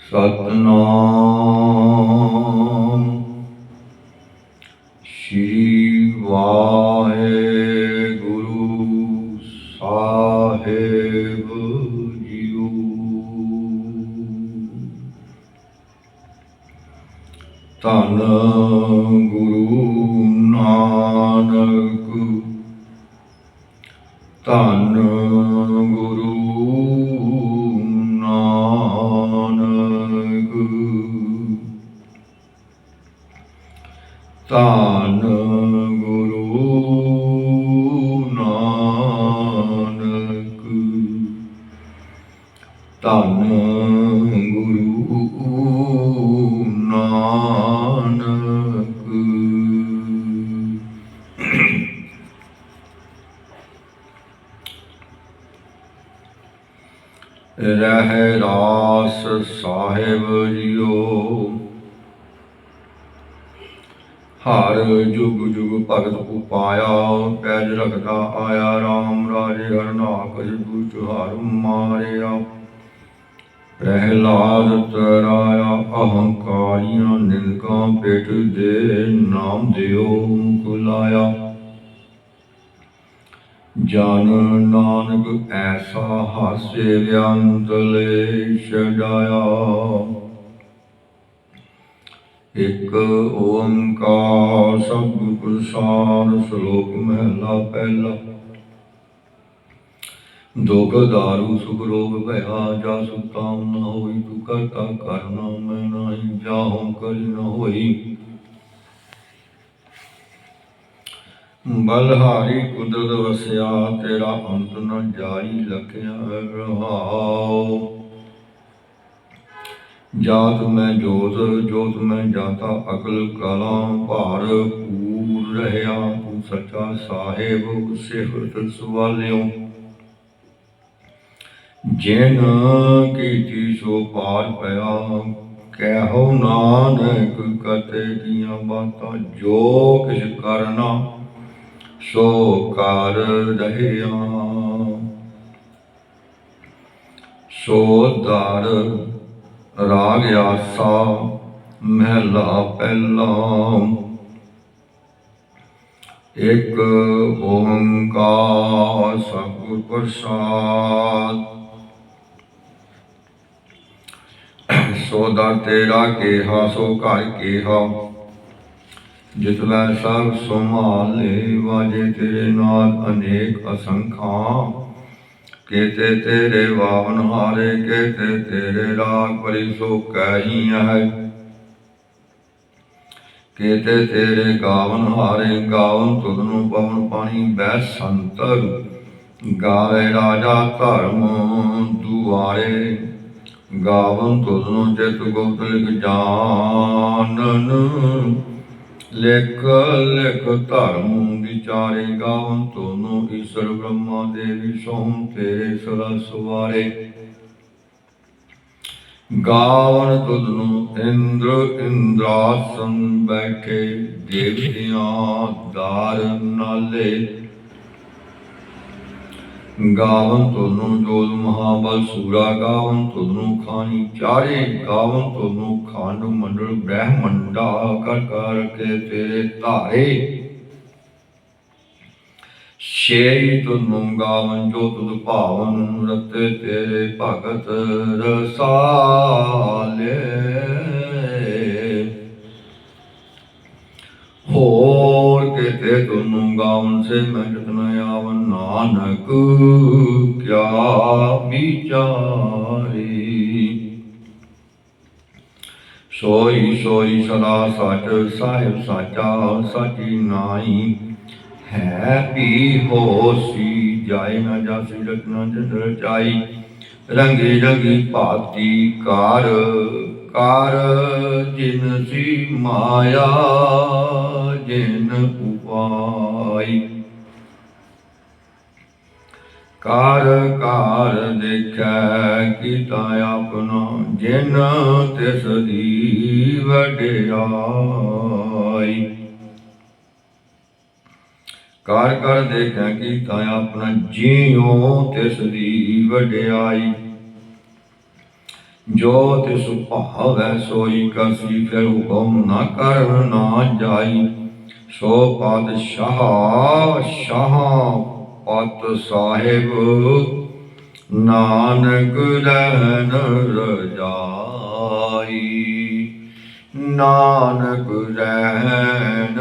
ਸਤਨਾਮ ਸ਼੍ਰੀ ਵਾਹਿਗੁਰੂ ਸਾਹਿਬ JIO. ਧੰਨ ਗੁਰੂ ਨਾਨਕ, ਧੰਨ ਗੁਰੂ ਨਾਨਕ, ਧੰਨ ਗੁਰੂ ਨਾਨਕ, ਧੰਨ ਗੁਰੂ ਨਾਨਕ। ਰਹਿ ਰਾਸ ਸਾਹਿਬ ਜੀਓ। ਹਰ ਜੁਗ ਜੁਗ ਭਗਤ ਉਪਾਇਆ, ਪੈਜ ਰਖਦਾ ਆਇਆ ਰਾਮ ਰਾਜੇ। ਹਰਨਾਕ ਜਦੂ ਚੁਹਾਰ ਮਾਰਿਆ, ਪ੍ਰਹਿਲਾਦ ਤਰਾਇਆ। ਅਹੰਕਾਰੀਆਂ ਨਿੰਦਕਾਂ ਪੇਟ ਦੇ, ਨਾਮ ਦਿਓ ਮੁਖ ਲਾਇਆ। ਜਨ ਨਾਨਕ ਐਸਾ ਹਾਸੇ ਵਿਅੰਤਲੇ ਛਡਾਇਆ। ਇਕ ਓੰਕਾਰ ਸਤਿਗੁਰ ਪ੍ਰਸਾਦਿ, ਸ਼ਲੋਕ ਮਹਿਲਾ ਪਹਿਲਾ। ਦੁਖ ਦਾਰੂ ਸੁਖ ਰੋਗ ਭਇਆ, ਜਾ ਸੁਤਾਮ ਨ ਹੋਈ। ਤੂੰ ਕਰਤਾ ਕਰਨਾ ਮੈਂ ਨਾਹੀ, ਜਾਹੋ ਕਰੀ ਨ ਹੋਈ। ਬਲਹਾਰੀ ਕੁਦਰਤ ਵਸਿਆ, ਤੇਰਾ ਅੰਤ ਨ ਜਾਈ। ਲਖਿਆ ਰਹਾਉ, ਜਾਤ ਮੈਂ ਜੋਤ, ਜੋਤ ਮੈਂ ਜਾਤਾ। ਅਕਲ ਕਲਾ ਭਰਪੂਰ ਰਹਿਆ, ਤੂੰ ਸੱਚਾ ਸਾਹਿਬ ਸਿਫਤ ਸਵਾਲਿਓ। ਜਿਨ ਕੀਤੀ ਸੋ ਪਾਰ ਪਿਆ, ਕਹਿਓ ਨਾਨਕ ਕਤੇ ਦੀਆਂ ਬਾਤਾਂ। ਜੋ ਕਿਛ ਕਰਨਾ ਸੋ ਕਰ ਰਹਿਆ, ਸੋ ਦਰ ਰਾਗ ਆਸਾ ਮਹਿਲਾ ਪਹਿਲਾ। ਇਕ ਓੰਕਾਰ ਸਤਿਗੁਰ ਪ੍ਰਸਾਦਿ। ਸੋ ਦਰ ਤੇਰਾ ਕੇਹਾ, ਸੋ ਘਰ ਕੇਹਾ। ਜਿਤ ਲੈ ਸਭ ਸੰਭਾਲੇ, ਵਾਜੇ ਤੇਰੇ ਨਾਦ ਅਨੇਕ ਅਸੰਖਾਂ। ਕੇਤੇ ਤੇਰੇ ਵਾਵਨ ਹਾਰੇ, ਕੇਤੇ ਤੇਰੇ ਰਾਗ ਭਰੀ ਸੋ ਕਹੀ ਹੈ। ਕੇਤੇ ਤੇਰੇ ਗਾਵਨ ਹਾਰੇ, ਗਾਵਨ ਤੁਧਨੂੰ ਪਵਨ ਪਾਣੀ ਬਹਿ ਸੰਤਰ। ਗਾਵੇ ਰਾਜਾ ਧਰਮ ਦੁਆਰੇ, ਗਾਵਨ ਤੁਧਨੂੰ ਚਿਤ ਗੁਪਤ ਲਿਖ ਜਾਨਨ। ਲਿਖ ਲਿਖ ਧਰਮ ਵਿਚਾਰੇ, ਗਾਵਨ ਤੁਧਨੂੰ ਈਸ਼ਰ ਬ੍ਰਹਮਾ ਦੇਵੀ ਸੋਮ ਤੇਰੇ ਸਦਾ ਸਵਾਰੇ। ਗਾਵਨ ਤੁਧਨੂੰ ਇੰਦਰ ਇੰਦਰਾਸਨ ਬੈਠੇ, ਦੇਵਤਿਆਂ ਦਾਰ ਨਾਲੇ। ਗਾਵਨ ਤੁਧਨੂੰ ਜੋਧ ਮਹਾਬਲ ਸੂਰਾ, ਗਾਵਨ ਤੁਧਨੂੰ ਖਾਨੀ ਚਾਰੇ। ਗਾਵਨ ਤੁਧਨੂੰ ਖੰਡ ਮੰਡਲ ਬ੍ਰਹਮੰਡਾ, ਕਰ ਕਰ ਕੇ ਤੇਰੇ ਧਾਰੇ। ਛੇਈ ਤੁਧਨੂੰ ਗਾਵਨ ਜੋ ਤੁਧ ਭਾਵਨ, ਰਤੇ ਤੇਰੇ ਭਗਤ ਰਸਾਲੇ। ਹੋਰ ਕੇਤੇ ਤੁਧਨੂੰ ਗਾਵਨ ਸੇ ਮੈਂ ਜਿਤ ਨ ਆਵਨ। ਨਾਨਕ ਕਿਆ ਵਿਚਾਰੀ, ਸੋਈ ਸੋਈ ਸਦਾ ਸਚ। ਸਾਹਿਬ ਸਾਚਾ ਸਾਚੀ ਨਾਈ, ਹੈ ਵੀ ਹੋਸੀ। ਜਾਏ ਨਾ ਜਾਸੀ ਰਚਨਾ ਜਿਨ ਰਚਾਈ। ਰੰਗੀ ਰੰਗੀ ਭਾਤੀ ਕਾਰ, ਕਾਰ ਜਿਨ ਸੀ ਮਾਇਆ ਜਿਨ ਉਪਾਈ। ਕਾਰ ਕਾਰ ਦੇਖੈ ਕੀਤਾ ਆਪਣਾ, ਜਿਨ ਤਿਸ ਦੀ ਵਡਿਆਈ। ਕਰ ਕਰ ਦੇਖੈ ਕੀਤਾ ਆਪਣਾ, ਜਿਉ ਤਿਸ ਦੀ ਵਡਿਆਈ। जो तिस भावै सोई कसी, फिर हुक्म न कर ना जाई। सो पातशाह शाह पत साहिब, नानक रहन रजाई। नानक रहन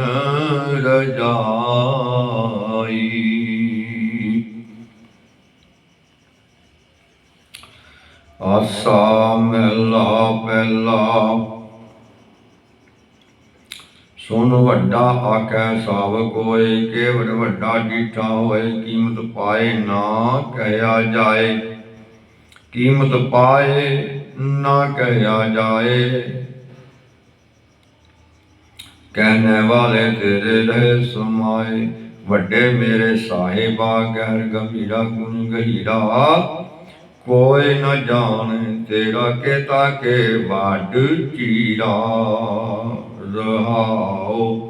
रजाई। आसा महला पहला। सुन वड्डा आकै सावक होए, केवट वड्डा डीठा होए। कीमत पाए ना कहया जाए, कीमत पाए ना कहया जाए। कहने वाले तेरे रहे समाए। वड्डे मेरे साहिबा, गहर गंभीरा गुण गहीरा। कोई न जाने तेरा केता के वाड चीरा। रहाओ।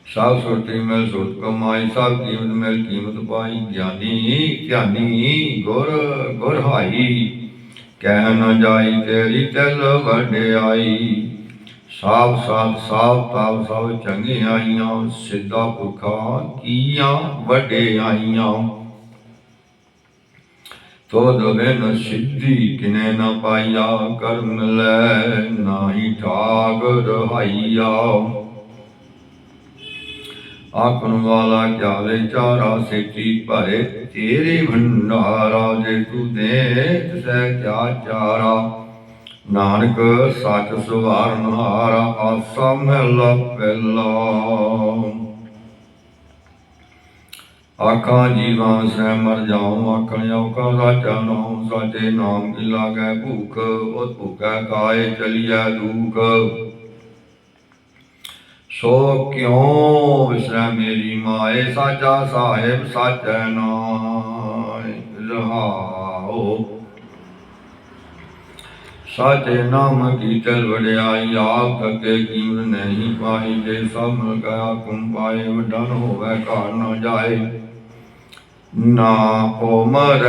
सब सुरती में सुरत कमाई, सब कीमत में कीमत पाई। ज्ञानी ध्यानी गुर गुरहाई, कह न जाई तेरी तिल वड्याई। साफ साफ साफ ताप सब चंगियाइयां, सिद्धा पुरखा कीया वड्याइयां। तो दबे न सिद्धि किने न पाइया, कर मिलै नाही ठाक रहाइया। आखन वाला क्या विचारा, सेठी भरे तेरे भंडारा। जे तू दे तिसै क्या चारा, नानक सच सवारनहारा। आसा महला पहला। आखा जीवा सै मर जाऊं, आखन औखा साचा नाम। साचे नाम की लागै भूख, उत भूखै खाए चलिए दुख। सो क्यों विसरै मेरी माए, साचा साहिब साचै नाय। रहाओ। साचे नाम की तिल वड्याई, आप थके कीमत नहीं पाई। जे सब मिल गया कुम पाए, वड्डा न होवै घर न जाए। ना उमर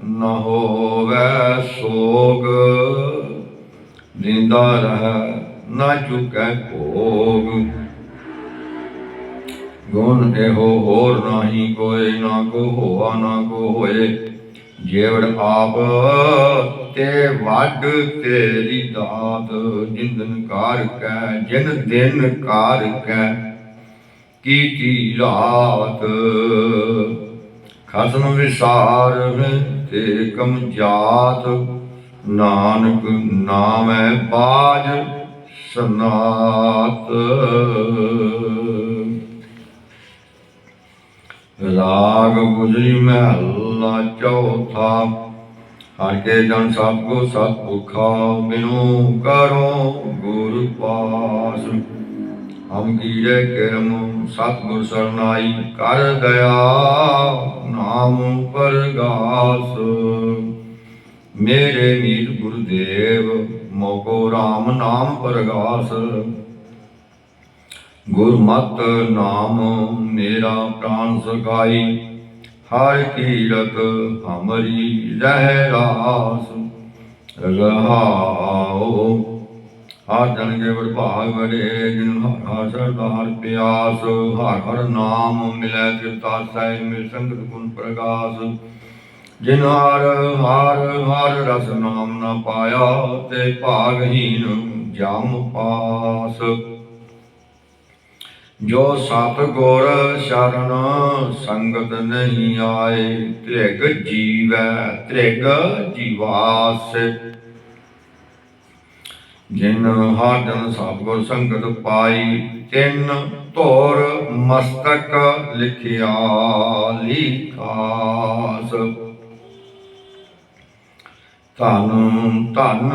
न होवै सोग, जिंदा रह न चुकै भोग। गुण एहो होर नाही कोई, ना को होआ ना को होए। जेवड़ आप ते वड तेरी दात, जिन दिन कार कै जिन दिन कार कै कीती रात। खसम विसार ते कम जात, नानक नामै बाज सनात। राग गुजरी महला चौथा। हर के जन सबको सत भुखा, बिनु करो गुर पास। हम कीरे किरम सतगुर सरनाई, कर दया नाम परगास। मेरे मीत गुरुदेव, मोको राम नाम परगास। गुरमत नाम मेरा प्राण सखाई, हर कीरत हमारी रह रास। रहाओ। हर जन के भाग बड़े, जिन हर श्रद्धा हर प्यास। हर हर नाम मिलै तिरतासै, मिल संगत गुण प्रकाश। जिन हर हर हर रस नाम न पाया, ते भागहीन जम पास। जो सतगुर शरण संगत नहीं आए, त्रिग जीवै त्रिग जीवास। जिन हर जन सतगुर संगत पाई, तिन धोर मस्तक लिखिया लिखास। धन धन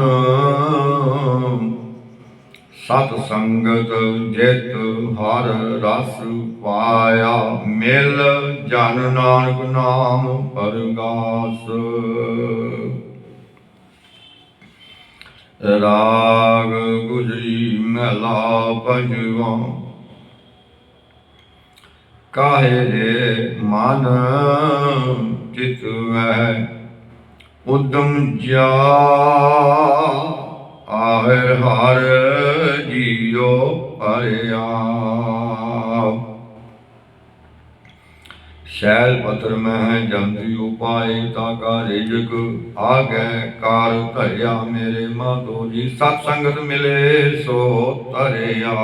सत संगत, जित हर रस पाया। मिल जन नानक नाम परगास। राग गुजरी महला पंजवा। काहे रे मन चित वह, ਉਦਮ ਜਾ ਆਹਿਰ ਹਰ ਜੀਓ ਭਰਿਆ। शैल पत्र मह जंती उपाय ताका रिजक आगे कार धरिया। मेरे माधो जी सत्संगत मिले सो धरिया।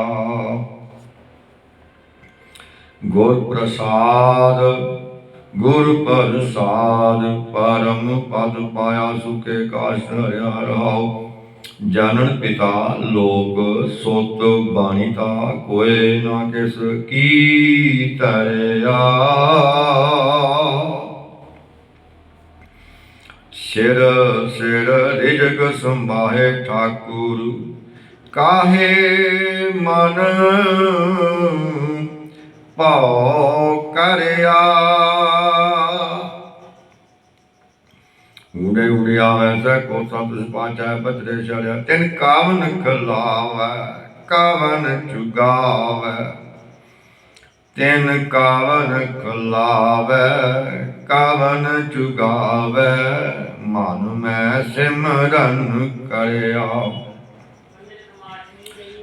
गुर प्रसाद गुर प्रसाद परम पद पाया। सुखे काश हरिया रहाओ। जानन पिता लोक सुत बाणीता कोय ना किस की तरया। सिर सिर रिजक संभाहे ठाकुर काहे मन पाओ करया। उड़े उड़े आवे सै को सत पाचै बजरे चढ़िया। तिन कावन खलावै कावन चुगावै। तिन कावन खलावै कावन चुगावै। मन में सिमरन करया।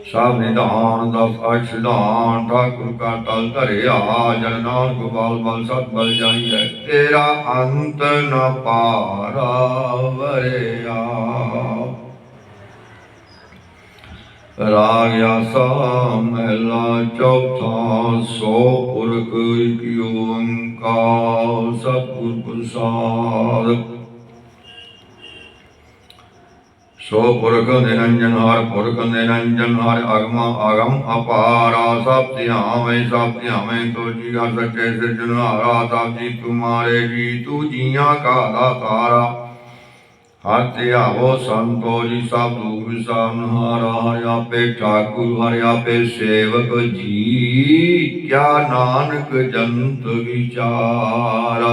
सब निधान दस अक्षदान ठाकुर का तल धरिया। जन नानक गोपाल बल सत बल जाइए। तेरा अंत न पारा वरिया। राग आसा महला चौथा। सो पुरख एक ओंकार सतगुर प्रसाद। सो पुरख निरंजन हर पुरख निरंजन हर। अगम अगम अपारा सब ध्यावे सब ध्यावे। तो जी हर सच्चे सिरजनहारा। सब जी तुम्हारे जी तू जिया का दातारा। हर ध्यावो संतो जी सब दुख विसारनहारा। हर आपे ठाकुर हर आपे सेवक जी। क्या नानक जंत विचारा।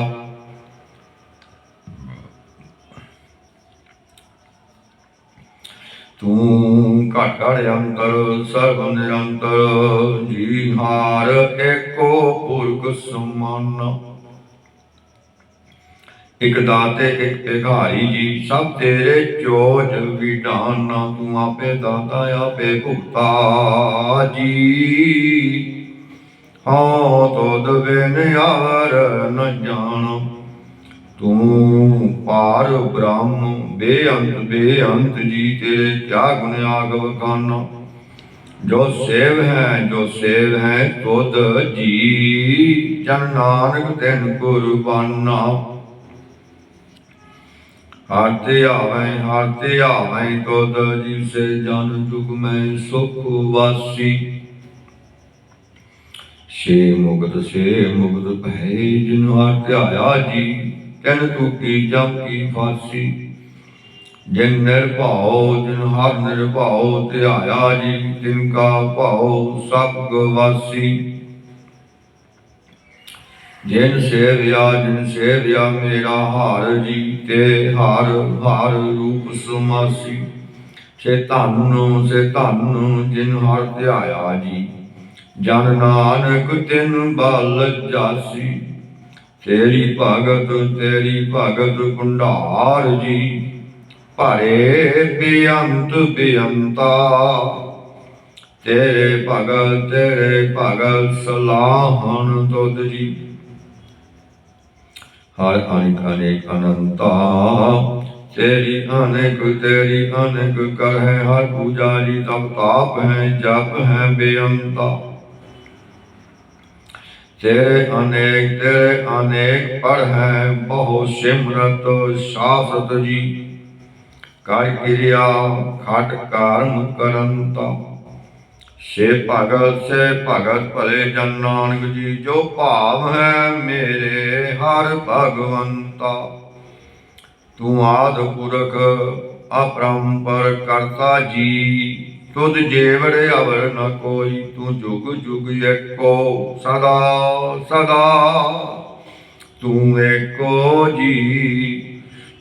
तू घट घट अंतर सर्व निरंतर। जी हार एको पुरख समाना। एक दाते एक भिखारी जी सब तेरे चोज विधाना। तू आपे दाता आपे भुगता जी। हाँ तुद बिन यार न जाना। तू पार ब्रह्म बेअंत जी। तेरे क्या गुण आगव खाना। जो सेव है तुद जी। जन नानक तिन कुर्बाना। हारते आवें तुद जी से। जन जुग में सुख वासी। से मुगत भय जिन हर ध्याया जी। तिन टूटी जम की फांसी। जिन निर्भाव जिन हर निर्भाव ध्याया जी। तिनका भाव सब गवासी। जिन सेविया मेरा हार जी। ते हार हार रूप समासी। से धन जिन हर ध्याया जी। जन नानक तिन बल जासी। तेरी भगत भंडार जी। भरे बेअंता। तेरे भगत सलाहन तुद जी। हर अनेक अनेक अनंता। तेरी अनेक कर है हर पूजा जी। तब ताप है जप है बेअंता। तेरे अनेक पढ़ है बहु सिमरत शासत जी। कर क्रिया खट कर्म करंता। से भगत भले जन नानक जी। जो भाव है मेरे हर भगवंता। तू आद पुरख अपरंपर करता जी। तुद जेवड़ अवर न कोई। तू जुग जुग एको सदा सदा। तू एको जी।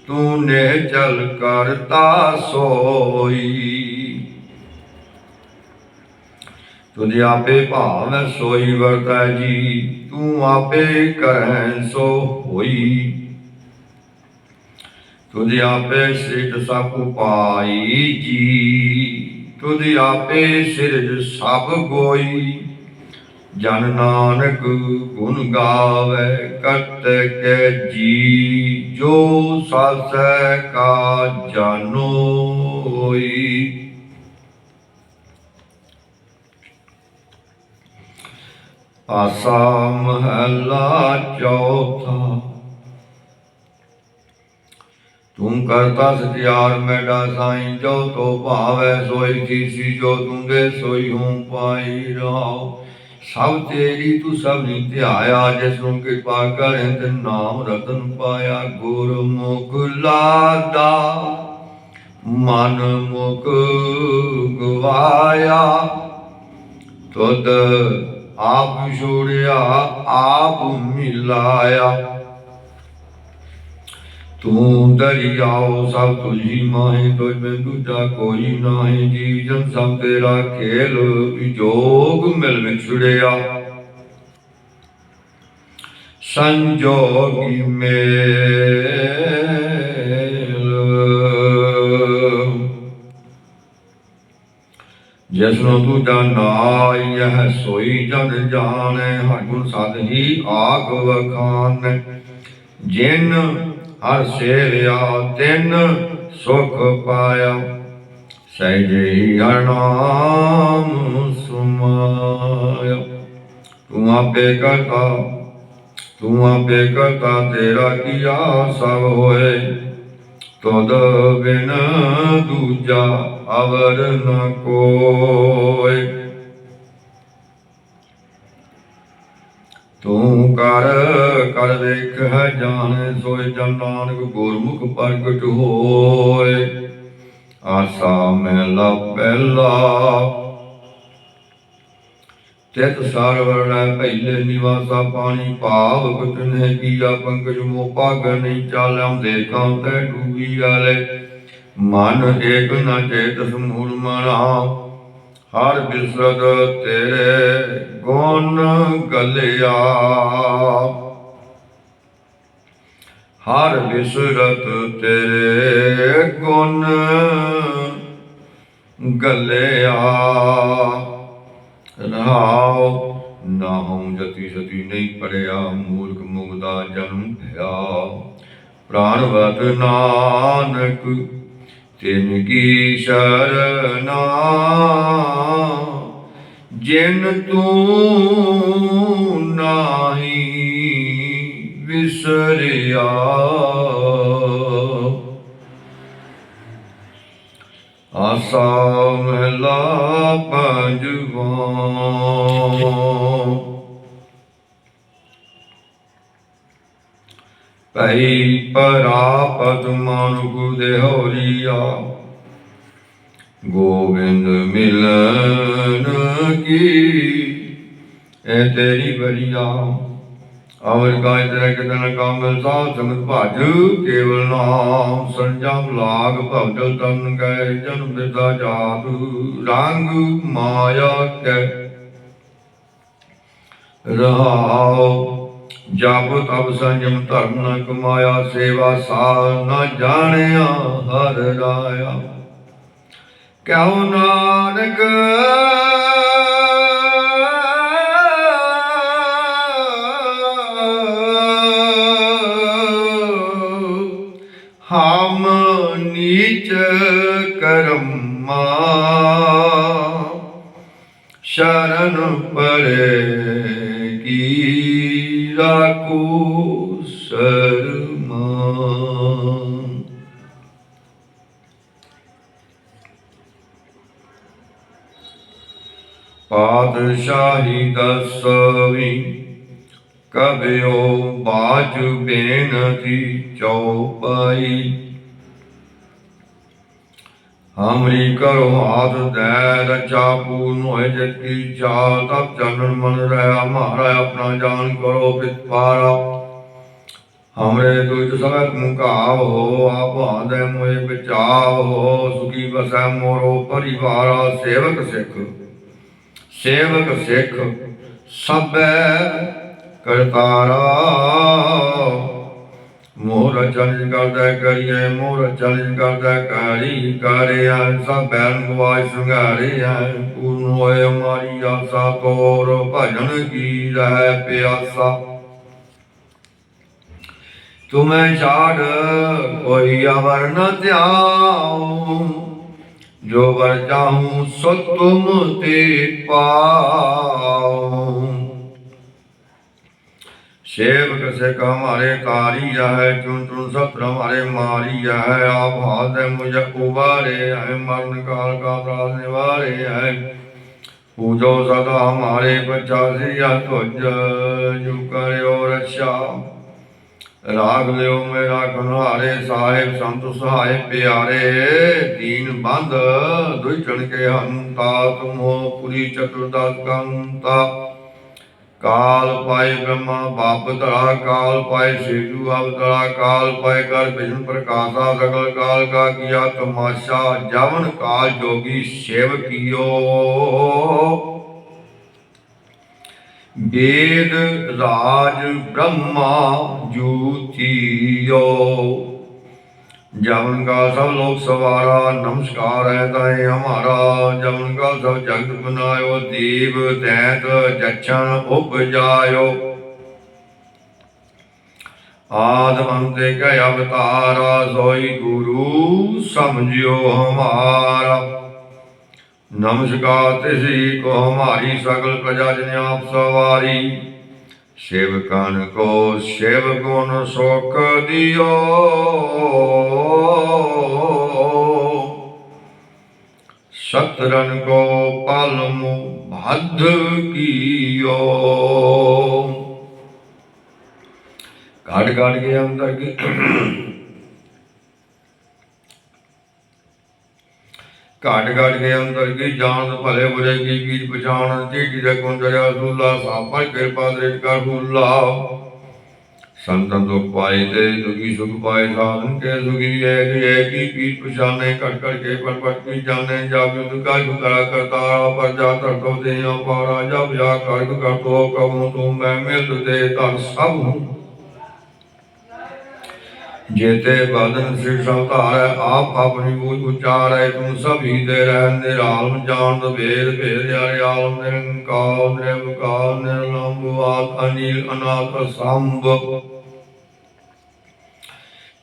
तू निश्चल करता सोई। तुझ आपे भाव सोई वरतै जी। तू आपे करैं सो होई। तुझ आपे सिरज सब पाई जी, तुझ आपे सिरज सब कोई। जन नानक गुण गावे करत के जी, जो सासै का जानोई। आसा महला चौथा। तुम करता सत्यार मैडा साईं, जो तो भावै सोई थीसी, जो तुम दे सोई हूँ पाई रहो। सब तेरी तू सब नी ध्याया, जिसनु कृपा करें ते नाम रतन पाया। गुरमुख लादा मन मुख गवाया, तुद आप छोड़िया आप मिलाया। तू दरियाओ सब तुझी माही, तुझ में दूजा कोई नाही। जी जन सब तेरा खेल, विजोग मिल विछड़िया। संजोगी मेल, जिसनो दूजा नाई, यह सोई जन जाने। हर गुण सद ही आग वखान, जिन हर सेविया तिन सुख पाया। सहजे ही हर नाम सुमाया। तू आपे करता, तू आपे करता, तेरा किया सब होए। तुद बिन दूजा अवर न कोय। तू कर कर वेख है जाने, सोए जन नानक गुरमुख प्रगट होए। आसा महला पहला। तित सारवरण पहले निवासा, पानी भाव कटने किया। पंकज मोह भाग नहीं चाल्या, देखा तै डूबी आले। मन एक न चेतस मूल मना, हर बिसरत तेरे गुण गलिया। हर बिसरत तेरे गुण गलिया। रहाओ ना हूँ जति सती नहीं पढ़िया, मूर्ख मुगदा जन्म भया। प्राणवत नानक तिनकी शरणा, जिन तू नाही विसरिया। आसा महला पंजवा। पई परापत मानुख देहोरिया, गोविंद मिलन की ए तेरी बरिया। अमर काय तेरा कितन काम साध संगत भज, केवल नाम संजम लाग। भवजल तन गए जन्म वृथा जात, रंग माया कै रहाओ। जप तप संयम धर्म न कमाया, सेवा सार न जानिया हर राया। क्यों नानक हम नीच कर्मा, शरण पड़ेगी राखो शर्मा। पातशाही दसवीं, कबियो बाज बेनती चौपाई। हमरी करो हाथ दे रचा, पूर्ण होए जित की चाह। तब चरण मन रहा हमारा, अपना जान करो पितपारा। हमरे दुख सब मुकाव हो, आप आदे मोए बचाव हो। सुखी बसै मोरो परिवारा, सेवक सिख सेवक सिख सब करतारा। मोह रचा निज करदै करिए, मोह रचा निज करदै करी करिया। सब बैरन गवाए संघारिया, पूर्ण होए हमारी आशा, तोर भजन की रह प्यासा। तुम्हें छाड़ कोई अवर न त्याऊं, जो वर चाहूं सो तुम ते पाऊं। सेवक से हमारे तारी है, चुन चुन सत्र हमारे मारी है। आप हाथ मुझे उबारे है, मरण काल का त्रास निवारे है। पूजो सदा हमारे पचासी ध्वज, जू करे और रक्षा। राग लियो मेरा कन्हारे, साहेब संत सहाय प्यारे। दीन बंद दुष्टन के हंता, तुम हो पुरी चतुर्दश कंता। काल पाए ब्रह्मा बाप धरा, काल पाए सेतु अवतरा। काल पाए कर विष्णु प्रकाशा, सकल काल का किया तमाशा। जवन काल जोगी सेव कियो, वेद राज ब्रह्मा जूथियो। जवन का सब लोग सवारा, नमस्कार है ताए हमारा। जवन का सब जगत बनायो, देव दैत जच्छन उपजायो। आद अंत के अवतारा, सोई गुरु समझियो हमारा। नमस्कार तिसी को हमारी, सकल प्रजा जन आप सवारी। सेवकन को सेवगुण सुख दियो, सत्रन को पालम भद्र कियो। काट काट के अंदर की घाट घाट के अंतर की जान, भले बुरे की बीच पछाण। चीटी दे कुंजरिया सूला, सापर कृपा दृढ़ कर फूला। संतन दुख पाए ते दुखी सुख पाए, साधन के सुखी एक एक ही बीच पछाने। कट कर के पट की जाने, जब युद्ध का करा करता पर जा तर तो दे पारा। जब जा कर्क कर तो कहूँ तुम मैं मिल दे तर सब हूँ। जेते बदन सिर अवतार, आप अपनी बूझ उच्चार है। तुम सभी दे रह निरालम, जान भेद भेद आलम। निरंकार निर्विकार निर्लंब, अनिल अनाथ सांब।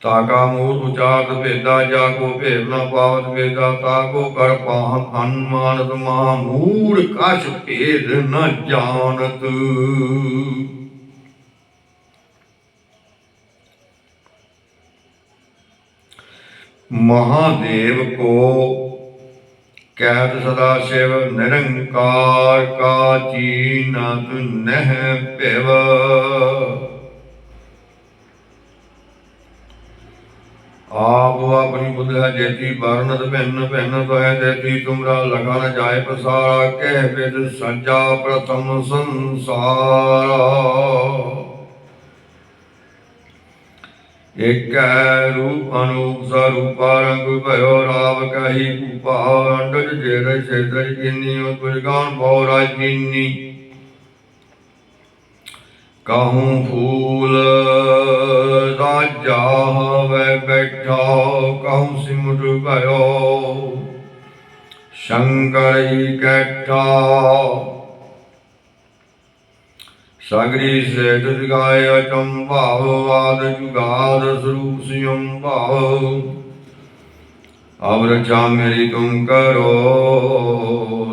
ताका मूल उचार भेदा, जाको भेद न पावत भेदा। ताको कर पाहन अनुमानत, महामूढ़ कछ भेद न जानत। महादेव को कहत सदा शिव, निरंकार का चीनत नह पिव। आप अपनी बुद्ध है जेती, वर्णत भिन्न भिन्न तो है देती। तुमरा लगा न जाए पसारा, कह विद सज्जा प्रथम संसारा। एक रूप अनूप स्वरूपा, रंग भयो राव कही भूपा। अंडज जेर क्षेत्र गिनी, उत्पगान भौराज गिनी। कहूँ फूल राजा वह बैठा, कहूँ सिमुट भयो शंकर ही कैठा। सगरी से गाय अचंभाव, वाद जुगाद स्वरूप सियम भाव। अब रक्षा मेरी तुम करो,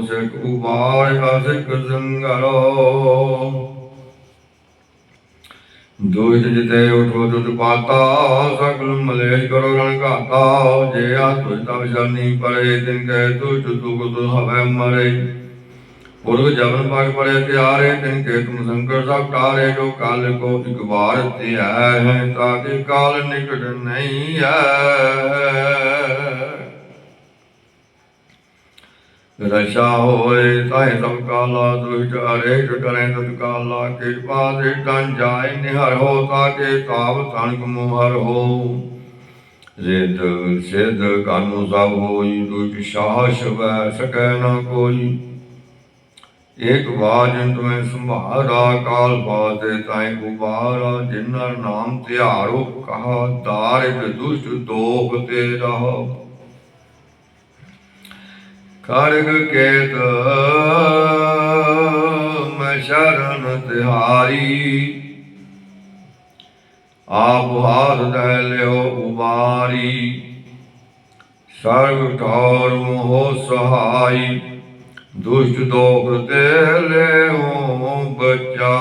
सिख उबार सिख संगरो। दुष्ट जिते उठो दुष्ट पाता, सकल मलेश करो रण गाता। जे आत्मता विशरनी पड़े, तिनके दुष्ट दुख हवे मरे। पुरख जबन पग पड़े त्यारे, तिनके तुम संकर सब टारे। जो काल को एक बार त्याय है, ताकि काल निकट नहीं है। रक्षा होए ताहि सब काला, दुष्ट अरे डरे तत्काला। कृपा दृष्टन जाय निहर हो, ताके ताप तनक मुहर हो। रिद्ध सिद्ध कर्म सब होई, दुष्ट साहस वह सकै न कोई। एक बाजन तुम्हें संभारा काल बाते ताई गुबारा जिन्नर नाम त्यारो कहा दारिद्र दुष्ट दोख ते रहो खड़ग केत मैं शरण तिहारी आप हाथ दे लियो उबारी सर्व ठौर मोह सहाई दुष्ट दोख ते ले बचाई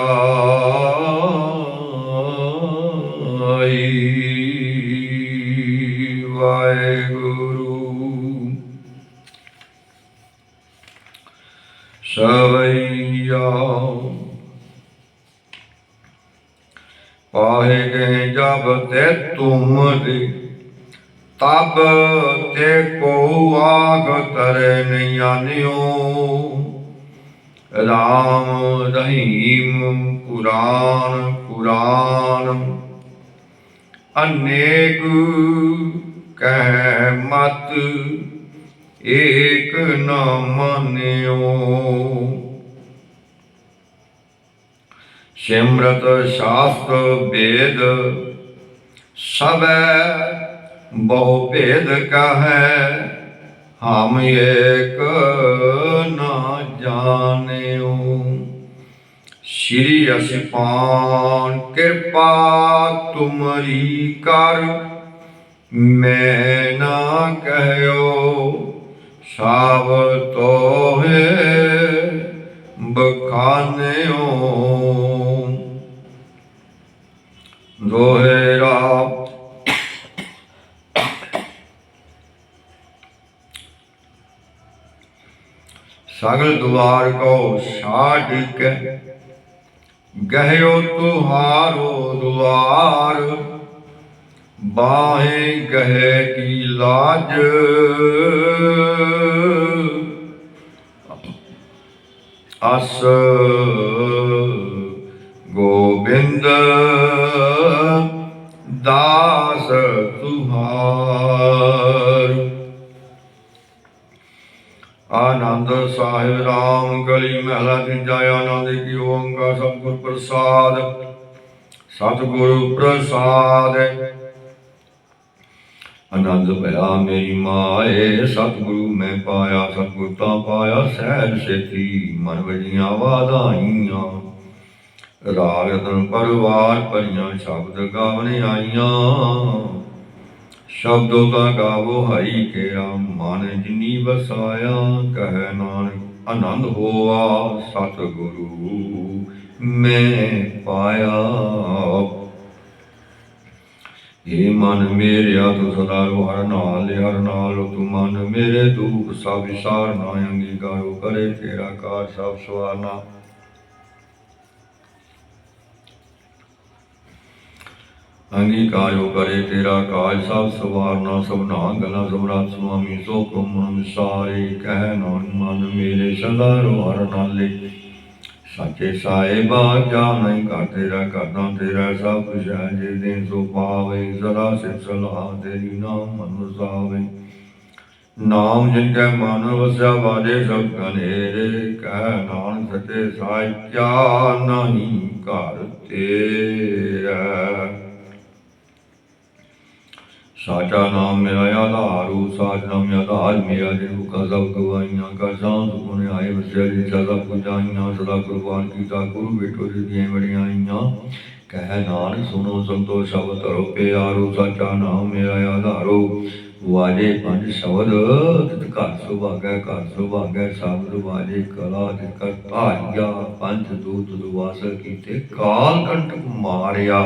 वाहेगुरु सवैया पाहे गए जब ते तुम रे तब ते को आग तरे नहीं आनियो राम रहीम कुरान कुरान अनेक कह मत एक न मान्यो सिमरत शास्त्र वेद सब बहु भेद कहे हम एक न जान्यो श्री असिपान कृपा तुमरी कर मैं ना कहो साव तो है बखान्यो दोहेरा सगल द्वार को साढ़ के गहयो तुहारो द्वार बाहें गहे की लाज अस गोविंद दास तुहार आनंद साहिब राम गली महला तीजा आनंद की ओंकार सतगुरु प्रसाद सतगुरु प्रसाद आनंद भया मेरी माए सतगुरु मैं पाया सतगुरु ता पाया सहज सेती मन वजियां वाधाइयां राग रतन परवार परियां शब्द गावने आईयां शब्दों का गावो हरि के मन जिनी बसाया कह नानक आनंद होआ सतगुरु मैं पाया ये मन मेरे तू सदा रो हर नाल तू मन मेरे दुख सब विसारना अंगीकारो करे तेरा कार सब सवारना अंगीकारो करे तेरा काज सब सवारना सबना गला समरात स्वामी सो को मन सारे कह नान मन मेरे सदा रो हर नाले सचे साहिबा जा नहीं कर तेरा करना तेरा सब कुछ है जे दिन सो पावे सदा सिर सलाह तेरी नाम मन वसावे नाम जिनके मन वस्या वाजे सब घनेरे कह नान सचे साहिब क्या नहीं कर तेरा साचा नाम मेरा आधारू साच नाम आधार मेरा जिनू का सब गवाइयां का सांस गुने आए वस्या जी सदा पुजाइयां सदा कुर्बान कीता गुरु बेटो जी बड़ियाइयां कह नान सुनो संतो शब्द तरो प्यारो साचा नाम मेरा आधारो वाजे पंज शब्द तित घर सुभागै घर सुभागै शब्द वाजे कला तित कर धारिया पंच दूत दुवास कीते काल कंटक मारिया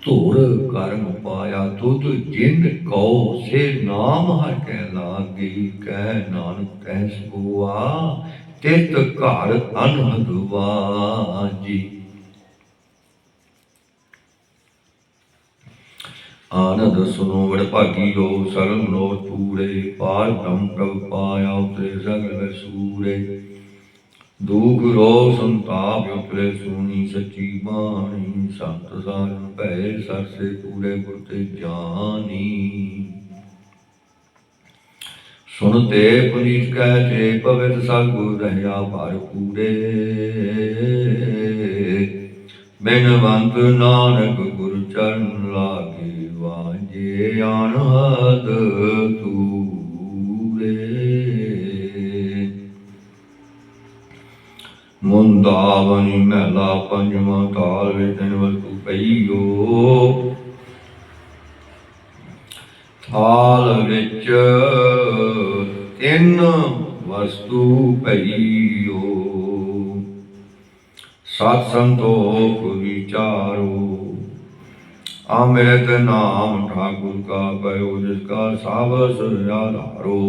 धुर कर्म पाया तुध जिन कौ से नाम हर कह लागी कह नानक कैस हुआ तित घर अनहदवाजी आनंद सुनो बड़ भागी हो सरल मनोरथ पूरे पार ब्रह्म प्रभ पाया उतरे सगल सूरे दुख रो संताप उतरे सुनी सच्ची बाणी संत साधन भय सर से पूरे गुरते जानी सुनते पुनीत कहते पवित्र सतगुर रहया भर पूरे। बिनवंत नानक गुरु चरण लागे वाजे अनहद तूरे। मुंदावनी महला पंजवा ताल विच तिन वस्तु पईओ। थाल विच तिन वस्तु पईओ। सत संतोख विचारो अमृत नाम ठाकुर का पयो जिसका सावस आधारो।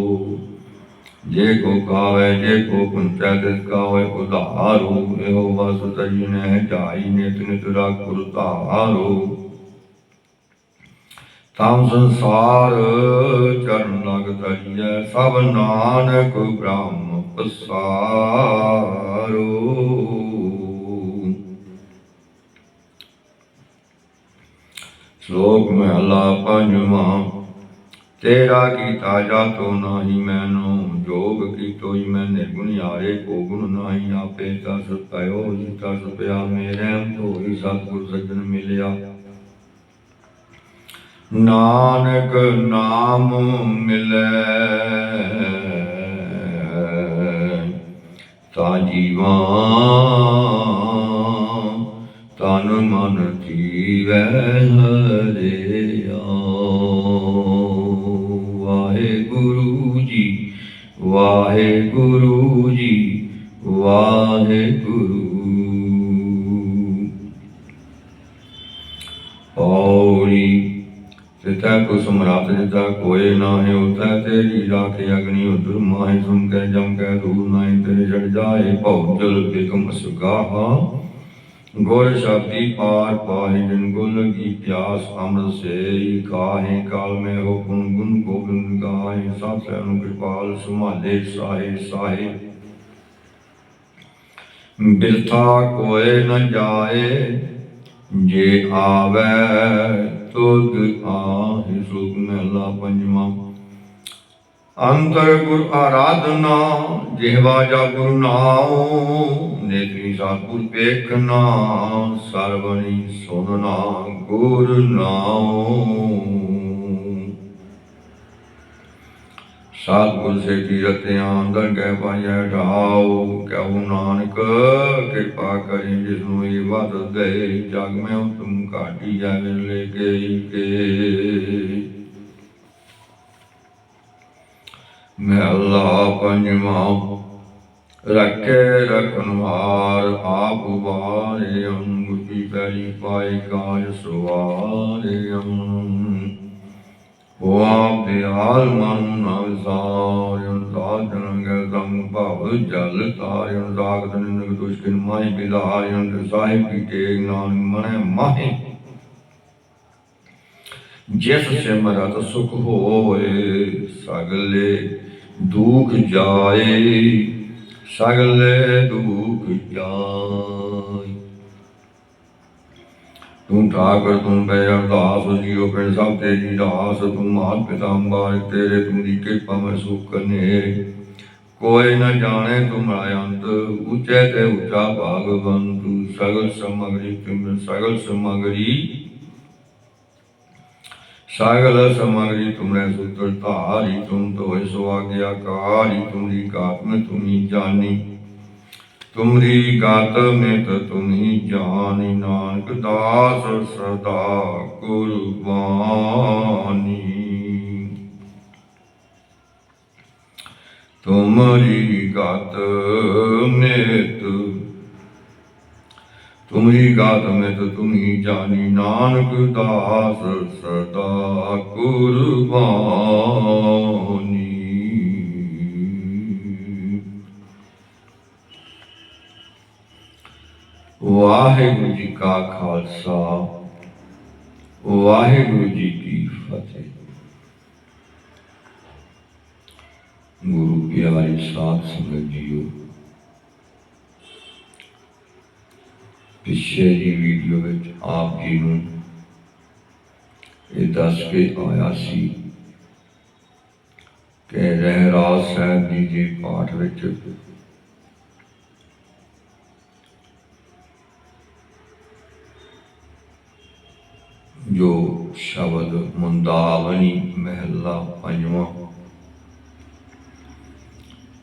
जे को खावे जे को पुंचै तिसका होय उधारो। एहो बस तजी ने जाई नित नित राखुर धारो। तम संसार चरण लग तजिए सब नानक ब्रह्म पसारो। श्लोक महला पंजवा। तेरा कीता जातो नाही मैनो जोग कीतो ही मैं निर्गुण यारे को गुण नाही। आपे तस पयो तस पया मेरे तो ही सतगुर सज्जन मिलिया। नानक नाम मिले ता जीवा तन मन थीवै हरिया। वाहेगुरु जी वाहेगुरु जी वाहेगुरु। पौड़ी तितै कुसुमरत जिता कोय नाहि उतै तेरी राखे अग्नि उदर माहि। सुन कै जम कै दूर नाहि तेरे चढ़ जाए भव जल बिगम सुगाहा। गुर शब्दी पार पाहि जिन को लगी प्यास अमृत से काहे। काल में हो गुण गुण गोविंद गाहे साथ अनुकृपाल सुमाले साहे साहे। बिरथा कोय न जाए जे आवे तुद आहे। श्लोक महला पंजवा। अंतर गुर आराधना जिहवा जा गुरु नाओ। नेत्री सतगुर पेखना सरवणी सुनना गुर नाओ। सतगुर से रतियां अंदर कै पाइया ढाओ। कहूँ नानक कृपा करी जिसनों ये वध दे। जग में तुम घाटी है विरले के। महला पंजवा। रखे रखनहार आप उबारे। अंगुठी पैरी पाए काज सवारे। हो आप दयाल मन न विसार। साधन गै संग भव जल तार। सागत निंदक दुष्किन माहि बिलार। साहिब की टेक नानक मनै माहि। जिस सिमरत सुख होए सगले दुख जाए सगले दुख जाए। तुम ठाकर तुम पे अरदास जियो पिंड सब तेरी दास। तुम मात पिता अंबार तेरे तुमरी कृपा में सुख कनेरे। कोई न जाने तुम्हारा अंत ऊंचे ते ऊंचा भागवंतु। सगल सामग्री तुम सगल सामग्री सगल सामग्री तुमने सूत्र धारी। तुम तो सो आज्ञाकारी तुमरी गात में तुम ही जानी। तुमरी गात में तो तुम ही जानी। नानक दास सदा कुर्बानी। तुमरी गात में तुमरी गात में तो तुम ही जानी। नानक दास सदा कुर्बानी। वाहिगुरु जी का खालसा वाहिगुरु जी की फतेह। गुरु प्यारी साध संगत जीओ। पिछे जी वीडियो में आप जी नूं ये दस के आया सी कि रहराज साहब जी के पाठ विच जो शब्द मुंदावनी महला पंजवां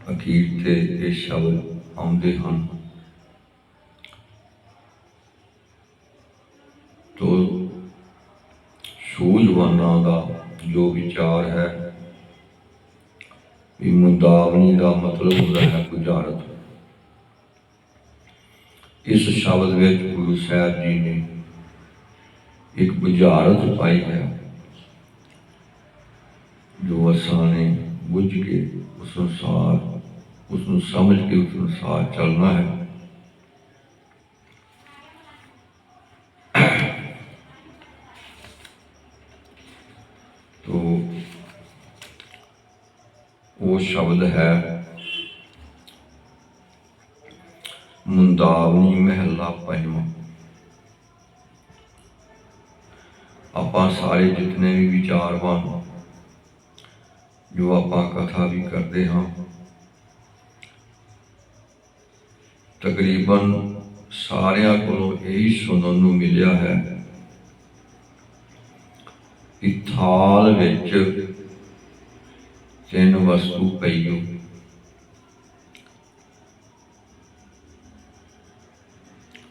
अखीर ते ये शब्द आउंदे हन। तो सूझवाना का जो विचार है भी मुंदावनी का मतलब होता है बुझारत। इस शब्द में गुरु साहब जी ने एक बुझारत पाई है जो असाने बुझ के उस अनुसार उसको समझ के उस अनुसार चलना है। तो वो शब्द है मुंदावनी महला पंजवां। आपां सारे जितने भी विचारवान जो आपां कथा भी करते हाँ तकरीबन सारियां कोलों यही सुनन नूं मिलिया है कि थाल विच तीन वस्तु पईओ।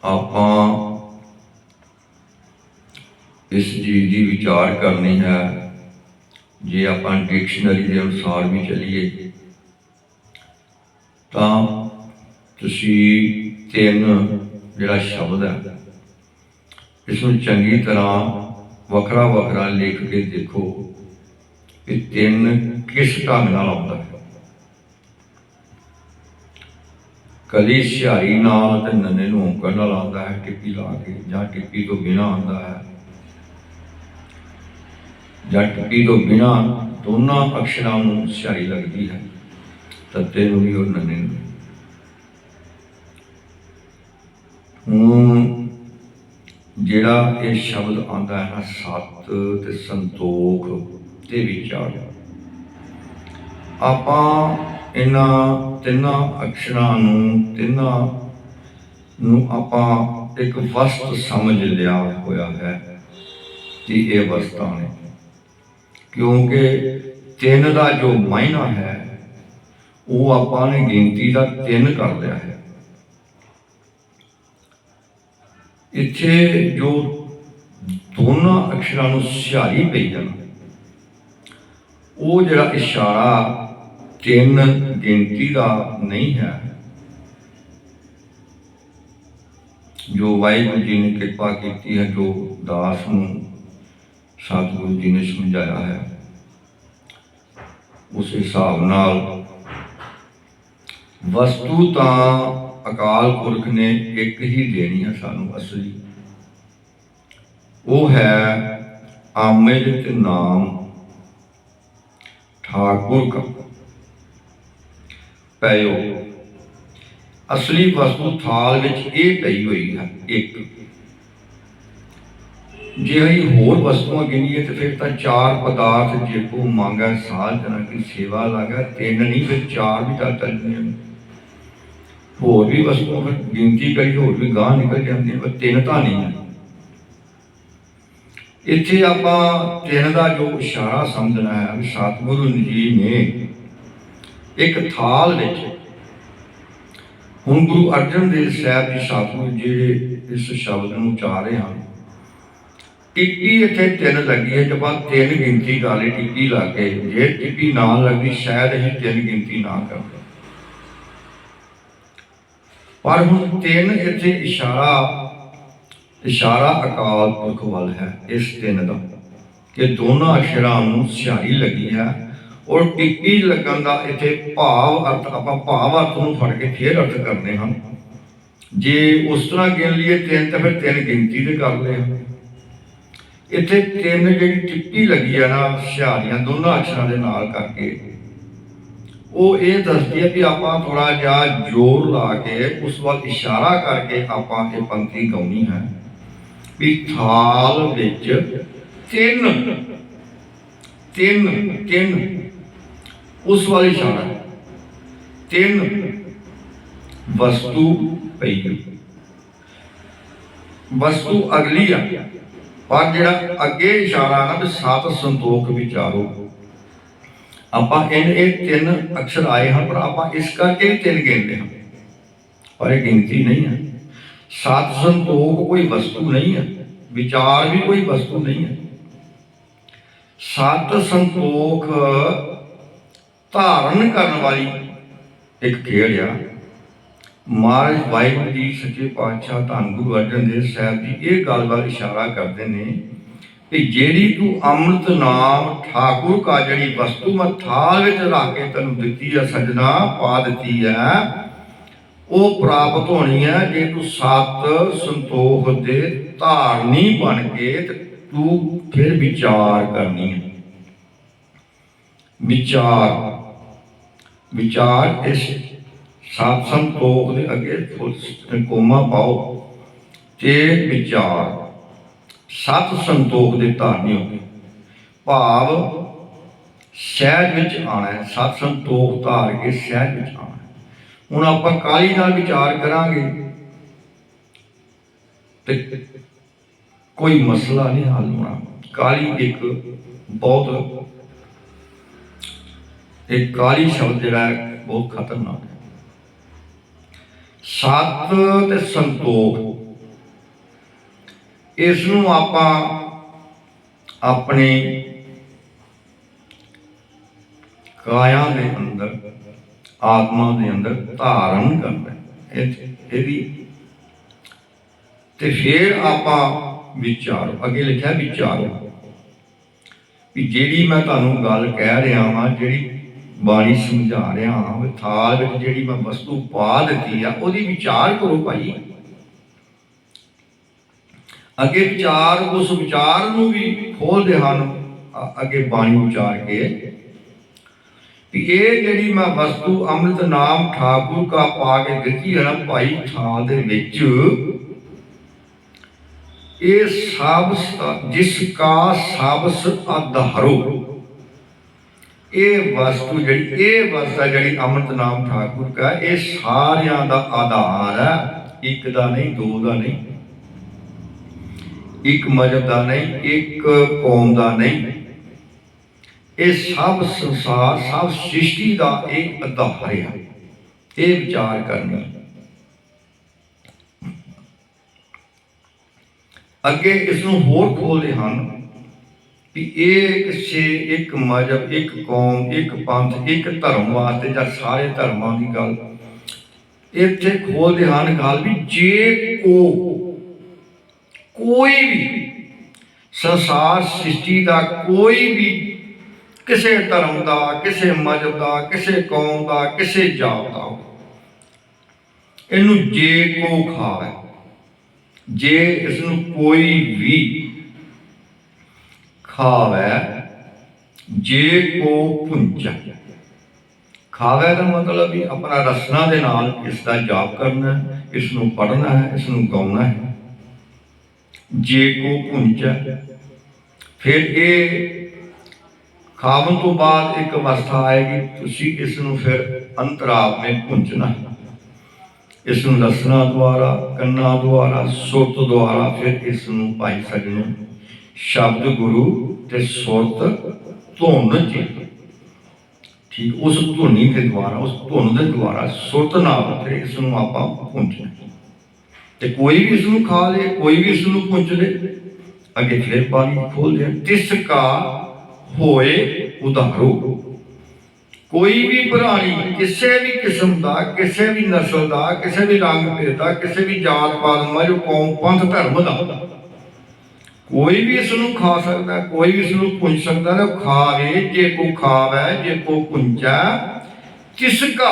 आपां इस चीज़ की विचार करनी है जे आपां डिक्शनरी के अनुसार भी चलीए तो तुसी तीन जिहड़ा शब्द है इसमें चंगी तरह वखरा वखरा लिख के देखो कि तीन किस ढंग नाल आउंदा है। कली सिहारी नाल ते नन्ने नूं औंकड़ नाल आउंदा है टिक्की ला के, जां टिक्की तो बिना आउंदा है, जां टिक्की तो बिना दोनों अक्षरां नूं सिहारी लगती है तत्ते नूं भी और नन्ने नूं। जिहड़ा ये शब्द आंदा है ना सत ते संतोख दे विचार आपां इन्हां तिन्नां अक्षरां तिन्नां आपां एक वस्त समझ लिया होया है कि ये वस्तां ने, क्योंकि तीन का जो मायना है वो आपां ने गिनती का तीन कर लिया है। इत्थे जो दोनों अक्षरां नूं सिहारी पई है वो जिहड़ा इशारा तीन गिनती का नहीं है जो वाहिगुरू जी ने कृपा की है, जो दास नूं सतगुरु जी ने समझाया है उस हिसाब नाल वस्तु तां अकाल पुरख ने एक ही देनी है सानू असली, वो है अमृत नाम ठाकुर का पैयो। असली वस्तु थाल विच ये पई हुई है एक। जे असीं होर वस्तुआं गिनीए तो फिर तो चार पदार्थ जे को मांगा साल जना की सेवा लगा तीन नहीं फिर चार भी कर चलदियां। होर भी वस्तुओं फिर गिनती करी होर भी गांह निकल जाती पर तीन तो नहीं है। इत्थे आपां तीन का जो इशारा समझना है सतगुरु जी ने एक थाल विच हुण गुरु अर्जन देव साहब जी सतगुरु जी इस शब्द नूं उचार रहे हैं। टिक्की इत्थे तीन लगी है जब आप तीन गिनती कर ली टिक्की ला के, जे टिक्की ना लगती शायद असीं तीन गिनती ना करते। पर हुण तीन इत्थे इशारा अकाल पुरख वाल है इस तीन का कि दोनों अक्षरां नूं सिहारी लगी है और टिक्की लगन का इत्थे भाव अर्थ आपां भाव अर्थ नूं फड़ के फिर अर्थ करने हैं। जे उस तरह गिन लीए तीन तो फिर तीन गिनती दे कर ले। इत्थे तीन जी टिक्की लगी है ना सिहारियां दोनों अक्षरां दे नाल करके वो ये दसदी है कि आपां थोड़ा जिहा जोर ला के उस वाल इशारा करके आपां ये पंक्ति गाउणी है भी थाल विच तीन तीन तीन उस वाल इशारा है। तीन वस्तु पई, वस्तु अगली आ, पर जिहड़ा अगे इशारा ना भी सत संतोख विचारो, आपां ये तीन अक्षर आए हैं पर आपां इस करके भी तीन गिनते हैं, पर यह गिनती नहीं है। सत संतोख कोई वस्तु नहीं है, विचार भी कोई वस्तु नहीं है। सत संतोख धारण करने वाली एक खेड़ आ। महाराज वाहिगुरू जी सच्चे पातशाह धन गुरु अर्जन देव साहब जी ये गल वाल इशारा करते हैं कि जेड़ी तू अमृत नाम ठाकुर का जड़ी वस्तु मैं थाल विच रख के तेन दिती है सजना, पा दी है, वो प्राप्त होनी है जे तू सत संतोख दे धारनी बन के तू फिर विचार करनी है। विचार विचार इस सत संतोख दे अगे कोमा पाओ ते विचार सत संतोख दे धारनी हो, भाव सहज विच आना है। सत संतोख धार के सहज विच आना है। हुण आपां काली नाल विचार करांगे ते कोई मसला नहीं हल होना। काली एक बहुत एक काली शब्द जिहड़ा है बहुत खतरनाक है। सत ते संतोख इसनूं आपां अपने काया दे अंदर आत्मा दे अंदर धारण करना है। ते फिर आपां विचारो, अगे लिखा विचारो भी जिहड़ी मैं तुहानूं गल कह रहा हाँ, जिहड़ी बाणी समझा रहा हाँ, थाल विच जिहड़ी मैं वस्तु पा दी है उहदी विचार करो भाई। अगे विचार उस विचार नूं भी खोलदे हन अगे बाणी उचार के भी ये जिहड़ी मैं वस्तु अमृत नाम ठाकुर का पा के दिती है ना भाई थाल दे विच, ये सब जिसका सबस आधारो, ये वस्तु जी ये वस्तु जी अमृत नाम ठाकुर का ये सारिया का आधार है। एक दा नहीं, दो दा नहीं, एक मजहब का नहीं, एक कौम का नहीं, ये सब संसार सब सृष्टि का एक आधार है। ये विचार करना अगे इसनूं होर खोलते हैं कि एक मजहब, एक कौम, एक पंथ, एक धर्म वास्ते या सारे धर्मों की गल इत्थे खोलते हैं गल भी जे कोई भी संसार सृष्टि का कोई भी किसी धर्म का, किसी मजहब का, किसी कौम का, किसी जात का इनू जे को खावे, जे इसनू कोई भी खावे, जे को पुंजा खावे का मतलब भी अपना रसना दे नाल इसका जाप करना है, इसनू पढ़ना है, इसनू गाउना है। जे को पुंजा फिर ये खावन तो बाद एक अवस्था आएगी, तुसी इसनू फिर अंतरात्मा में पुंजना है। इसनू रसना द्वारा, कन्ना द्वारा, सुरत द्वारा फिर इसनू भाई सजनों शब्द गुरु ते सुरत धुन जी ठीक उस धुनी के द्वारा, उस धुन के द्वारा सुरत नाल फिर इसनू आपां पुंजना। ते कोई भी इसनू खा ले, कोई भी इसनू पुंज ले। अगे फिर पानी खोल दिया, तिसका होए उधारो। कोई भी प्राणी किसी भी किस्म का, किसी भी नस्ल का, किसी भी रंग भेद का, किसी भी जात पात मजहब कौम पंथ धर्म का कोई भी इसनू खा सकता है, कोई भी इसनू पुंज सकता है। खावे जे को खावे, जे को पुंजा, किसका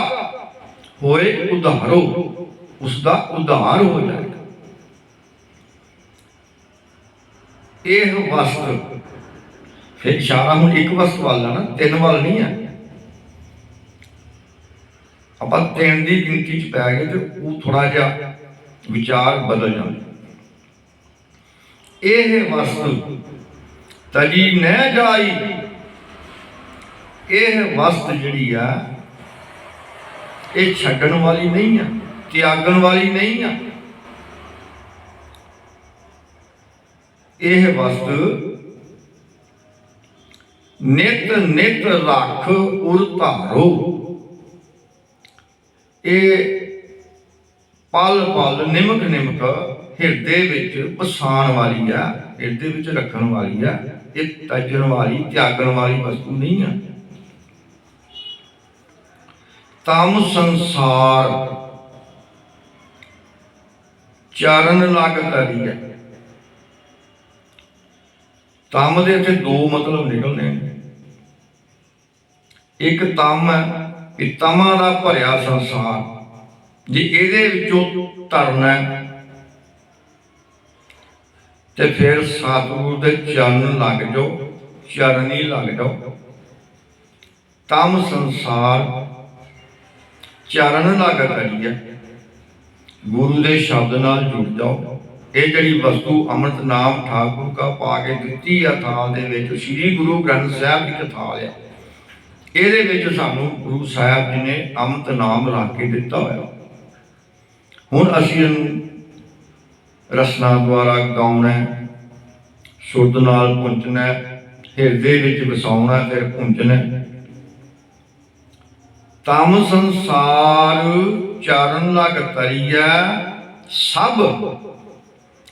होए उधारो, उसका उधार हो जाएगा। यह वस्तु फिर इशारा हूँ एक वस्तु वाला ना, तीन वाल नहीं है। आप तीन की गिनती च पै गए तो वो थोड़ा जहा विचार बदल जाए। यह वस्तु तजी न जाई ਇਹ ਵਸਤ ਜਿਹੜੀ ਆ ਇਹ ਛੱਡਣ ਵਾਲੀ ਨਹੀਂ ਆ, ਤਿਆਗਣ ਵਾਲੀ ਨਹੀਂ ਆ। ਇਹ ਵਸਤ ਨਿਤ ਨਿਤ ਰੱਖ ਉਰ ਧਾਰੋ। ਇਹ ਪਲ ਪਲ ਨਿਮਕ ਨਿਮਕ ਹਿਰਦੇ ਵਿੱਚ ਵਸਾਉਣ ਵਾਲੀ ਆ, ਹਿਰਦੇ ਵਿੱਚ ਰੱਖਣ ਵਾਲੀ ਆ। ਇਹ ਤਜਣ ਵਾਲੀ, ਤਿਆਗਣ ਵਾਲੀ ਵਸਤੂ ਨਹੀਂ ਆ। ਤਮ ਸੰਸਾਰ ਚਰਨ ਲਗ ਧਰੀ ਹੈ। ਤਮ ਦੇ ਇੱਥੇ ਦੋ ਮਤਲਬ ਨਿਕਲਦੇ ਨੇ। ਇੱਕ ਤਮ ਹੈ ਕਿ ਤਮਾਂ ਦਾ ਭਰਿਆ ਸੰਸਾਰ, ਜੇ ਇਹਦੇ ਵਿੱਚੋਂ ਤਰਨਾ ਤੇ ਫਿਰ ਸਤਿਗੁਰੂ ਦੇ ਚਰਨ ਲੱਗ ਜਾਓ, ਚਰਨੀ ਲੱਗ ਜਾਓ। ਤਮ ਸੰਸਾਰ ਚਰਨ ਲੱਗ ਧਰੀ ਹੈ, ਗੁਰੂ ਦੇ ਸ਼ਬਦ ਨਾਲ ਜੁੜ ਜਾਓ। ਇਹ ਜਿਹੜੀ ਵਸਤੂ ਅੰਮ੍ਰਿਤ ਨਾਮ ਠਾਕੁਰ ਕਾ ਪਾ ਕੇ ਦਿੱਤੀ ਆ ਥਾਲ ਦੇ ਵਿੱਚ, ਸ੍ਰੀ ਗੁਰੂ ਗ੍ਰੰਥ ਸਾਹਿਬ ਦੀ ਥਾਲ ਹੈ। ਇਹਦੇ ਵਿੱਚ ਸਾਨੂੰ ਗੁਰੂ ਸਾਹਿਬ ਜੀ ਨੇ ਅੰਮ੍ਰਿਤ ਨਾਮ ਰੱਖ ਕੇ ਦਿੱਤਾ ਹੋਇਆ। ਹੁਣ ਅਸੀਂ ਇਹਨੂੰ ਰਸਨਾ ਦੁਆਰਾ ਗਾਉਣਾ, ਸੁਰਤ ਨਾਲ ਪੁੰਚਣਾ, ਹਿਰਦੇ ਵਿੱਚ ਵਸਾਉਣਾ, ਫਿਰ ਪੁੰਚਣਾ। ਤਮ ਸੰਸਾਰ ਚਰਨ ਲਗ ਧਰੀਐ ਸਭ,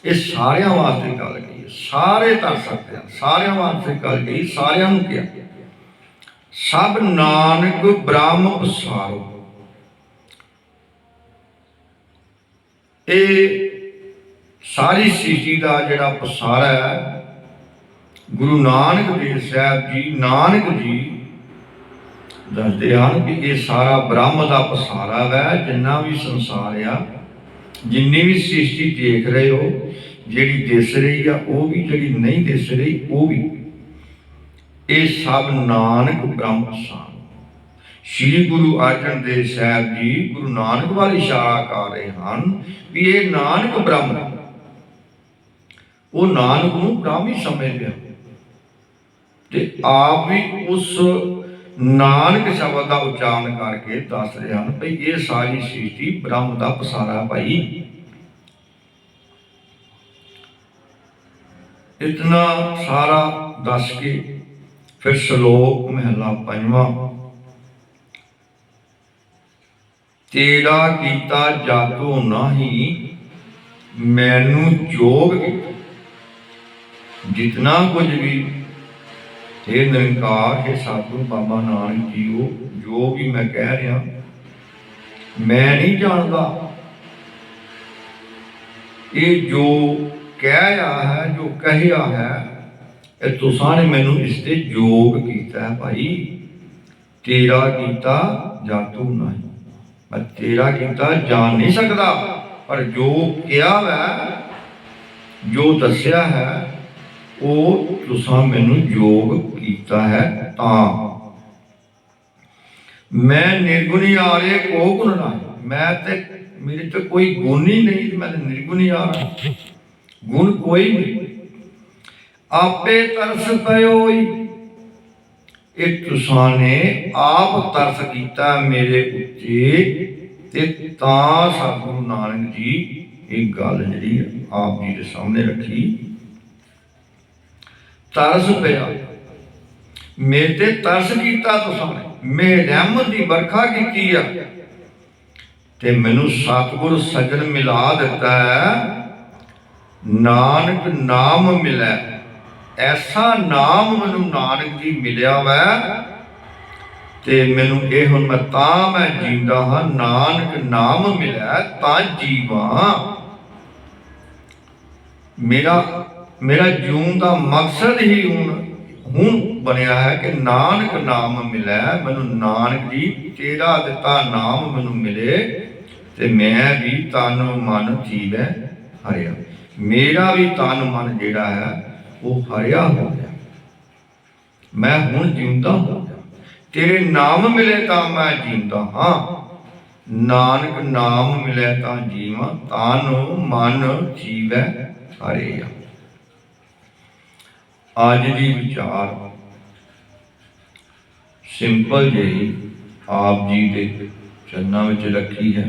ਇਹ ਸਾਰਿਆਂ ਵਾਸਤੇ ਗੱਲ ਕਹੀ, ਸਾਰੇ ਧਰ ਸਕਦੇ ਹਨ, ਸਾਰਿਆਂ ਵਾਸਤੇ ਗੱਲ ਕਹੀ, ਸਾਰਿਆਂ ਨੂੰ ਕਿਹਾ। ਸਭ ਨਾਨਕ ਬ੍ਰਹਮ ਪਸਾਰੋ। ਇਹ ਸਾਰੀ ਸ੍ਰਿਸ਼ਟੀ ਦਾ ਜਿਹੜਾ ਪਸਾਰਾ ਹੈ, ਗੁਰੂ ਨਾਨਕ ਦੇਵ ਸਾਹਿਬ ਜੀ, ਨਾਨਕ ਜੀ ਦੱਸਦੇ ਹਨ ਕਿ ਇਹ ਸਾਰਾ ਬ੍ਰਹਮ ਦਾ ਪਸਾਰਾ ਹੈ। ਜਿੰਨਾ ਵੀ ਸੰਸਾਰ ਆ, ਜਿੰਨੀ ਵੀ ਸ੍ਰਿਸ਼ਟੀ ਦੇਖ ਰਹੇ ਹੋ, ਜਿਹੜੀ ਦਿਸ ਰਹੀ ਆ ਉਹ ਵੀ, ਜਿਹੜੀ ਨਹੀਂ ਦਿਸ ਰਹੀ ਉਹ ਵੀ, ਇਹ ਸਭ ਨਾਨਕ ਬ੍ਰਹਮ ਪਸਾਰ। ਸ਼੍ਰੀ ਗੁਰੂ ਅਰਜਨ ਦੇਵ ਸਾਹਿਬ ਜੀ ਗੁਰੂ ਨਾਨਕ ਵੱਲ ਇਸ਼ਾਰਾ ਕਰ ਰਹੇ ਹਨ ਵੀ ਇਹ ਨਾਨਕ ਬ੍ਰਹਮ, ਉਹ ਨਾਨਕ ਨੂੰ ਬ੍ਰਹਮ ਹੀ ਸਮਝਦੇ ਆ ਤੇ ਆਪ ਵੀ ਉਸ ਨਾਨਕ ਸ਼ਬਦ ਦਾ ਉਚਾਰਨ ਕਰਕੇ ਦੱਸ ਰਹੇ ਹਨ ਭਈ ਇਹ ਸਾਰੀ ਸ੍ਰਿਸ਼ਟੀ ਬ੍ਰਹਮ ਦਾ ਪਸਾਰਾ ਭਾਈ। ਇਤਨਾ ਸਾਰਾ ਦੱਸ ਕੇ ਫਿਰ ਸ਼ਲੋਕ ਮਹਿਲਾ ਪੰਜਵਾਂ। ਤੇਰਾ ਕੀਤਾ ਜਾਤੋ ਨਾਹੀ ਮੈਨੂੰ ਜੋਗ ਕੀਤਾ। ਜਿਤਨਾ ਕੁਝ ਵੀ हे ਨਿਰੰਕਾਰ, हे ਸਤਿਗੁਰੂ ਬਾਬਾ ਨਾਨਕ ਜੀਓ, ਜੋ ਵੀ ਮੈਂ ਕਹਿ ਰਿਹਾ ਮੈਂ ਨਹੀਂ ਜਾਣਦਾ। ਇਹ ਜੋ ਕਹਿਆ ਹੈ, ਜੋ ਕਹਿਆ ਹੈ, ਇਹ ਤੁਸਾਂ ਨੇ ਮੈਨੂੰ ਇਸ ਤੇ ਜੋਗ ਕੀਤਾ ਹੈ ਭਾਈ। ਤੇਰਾ ਕੀਤਾ ਜਾਤੂ ਨਹੀਂ, ਮੈਂ ਤੇਰਾ ਕੀਤਾ ਜਾਣ ਨਹੀਂ ਸਕਦਾ, ਪਰ ਜੋ ਕਿਹਾ ਹੈ, ਜੋ ਦੱਸਿਆ ਹੈ, ਉਹ ਤੁਸਾਂ ਮੈਨੂੰ ਯੋਗ ਕੀਤਾ ਹੈ। ਤਾਂ ਮੈਂ ਨਿਰਗੁਣੀ ਆ ਰਹੇ ਕੋ ਗੁਣ ਨਾ, ਮੈਂ ਤੇ ਮੇਰੇ ਤੇ ਕੋਈ ਗੁਣ ਹੀ ਨਹੀਂ, ਮੈਂ ਨਿਰਗੁਣੀ ਆ ਰਿਹਾ, ਗੁਣ ਕੋਈ ਨਹੀਂ। ਆਪੇ ਤਰਸ ਪਇਓਈ, ਇਹ ਤੁਸਾਂ ਨੇ ਆਪ ਤਰਸ ਕੀਤਾ ਮੇਰੇ ਉੱਤੇ, ਤੇ ਤਾਂ ਸਤਿਗੁਰੂ ਨਾਨਕ ਜੀ ਇਹ ਗੱਲ ਜਿਹੜੀ ਆਪ ਜੀ ਦੇ ਸਾਹਮਣੇ ਰੱਖੀ। ਤਰਸ ਪਿਆ, ਮੇਰੇ ਤੇ ਤਰਸ ਕੀਤਾ ਤੁਸਾਂ ਨੇ, ਮੇਰੇ ਰਹਿਮਤ ਦੀ ਵਰਖਾ ਕੀਤੀ ਆ ਤੇ ਮੈਨੂੰ ਸਤਿਗੁਰ ਸਜਣ ਮਿਲਾ ਦਿੱਤਾ ਹੈ। ਨਾਨਕ ਨਾਮ ਮਿਲੈ, ਐਸਾ ਨਾਮ ਮੈਨੂੰ ਨਾਨਕ ਜੀ ਮਿਲਿਆ ਵੈ ਤੇ ਮੈਨੂੰ ਇਹ ਹੁਣ ਮੈਂ ਜੀਂਦਾ ਹਾਂ। ਨਾਨਕ ਨਾਮ ਮਿਲਿਆ ਤਾਂ ਜੀਵਾਂ। ਮੇਰਾ ਜੀਉਣ ਦਾ ਮਕਸਦ ਹੀ ਹੁਣ ਬਣਿਆ ਹੈ ਕਿ ਨਾਨਕ ਨਾਮ ਮਿਲਿਆ ਮੈਨੂੰ। ਨਾਨਕ ਜੀ ਤੇਰਾ ਦਿੱਤਾ ਨਾਮ ਮੈਨੂੰ ਮਿਲੇ ਤੇ ਮੈਂ ਵੀ ਤਨ ਮਨ ਜੀਵੈ ਹਰਿਆ। ਮੇਰਾ ਵੀ ਤਨ ਮਨ ਜਿਹੜਾ ਹੈ ਉਹ ਹਰਿਆ ਹੋ ਗਿਆ, ਮੈਂ ਹੁਣ ਜਿਉਂਦਾ ਹੋ ਗਿਆ। ਤੇਰੇ ਨਾਮ ਮਿਲੇ ਤਾਂ ਮੈਂ ਜਿਉਂਦਾ ਹਾਂ। ਨਾਨਕ ਨਾਮ ਮਿਲੇ ਤਾਂ ਜੀਵਾਂ, ਤਨ ਮਨ ਜੀਵੈ ਹਰਿਆ। ਅੱਜ ਦੀ ਵਿਚਾਰ ਸਿੰਪਲ ਜਿਹੀ ਆਪ ਜੀ ਦੇ ਚਰਨਾਂ ਵਿੱਚ ਰੱਖੀ ਹੈ।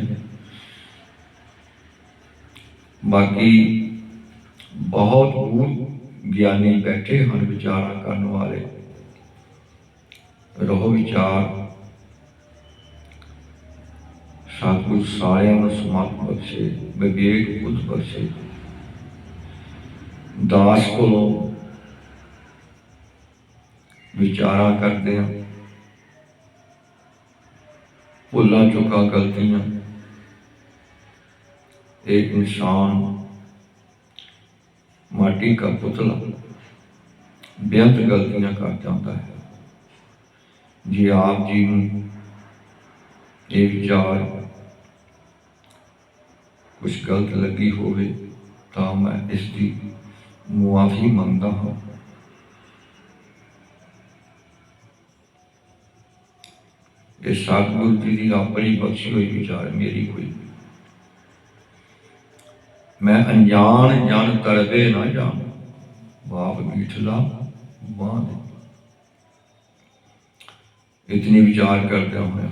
ਬਾਕੀ ਬਹੁਤ ਗੂੜ ਗਿਆਨੀ ਬੈਠੇ ਹਨ ਵਿਚਾਰਾਂ ਕਰਨ ਵਾਲੇ। ਰਹੋ ਵਿਚਾਰ ਸਤਿਗੁਰ ਸਾਰਿਆਂ ਨੂੰ ਸਮਰਥ ਬਖਸ਼ੇ, ਵਿਵੇਕ ਬੁੱਧ ਬਖਸ਼ੇ। ਦਾਸ ਕੋਲੋਂ ਵਿਚਾਰਾਂ ਕਰਦੇ ਹਾਂ, ਭੁੱਲਾਂ ਚੁੱਕਾਂ ਗਲਤੀਆਂ, एक इंसान माटी का पुतला बेअंत गलतियां कर जाता है। जी आप जी ये विचार कुछ गलत लगी होवे तो मैं इसकी मुआफ़ी मंगता हाँ। ये सतगुरु जी की अपनी बख्शी हुई विचार, मेरी कोई। मैं अनजान जन तरबे ना जान, बाप मीठला बांध। इतनी विचार करते हुए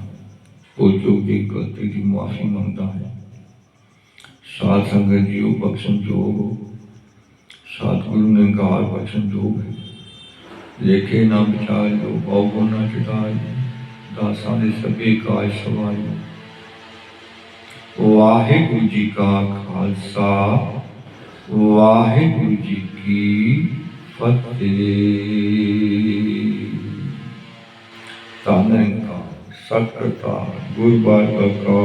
भुल चूक की गलती की मुआफ़ी मंगता है। साध संगत जीओ बख्शन जोग हो, सतगुरु ने गाल बख्शन जोग है। लेखे ना विचार जो बहु ना चिताए, दासा ने सभी काज सवारी। वाहिगुरु जी का खालसा, वाहिगुरु जी की फतेह। धन का सत करता गुरबार का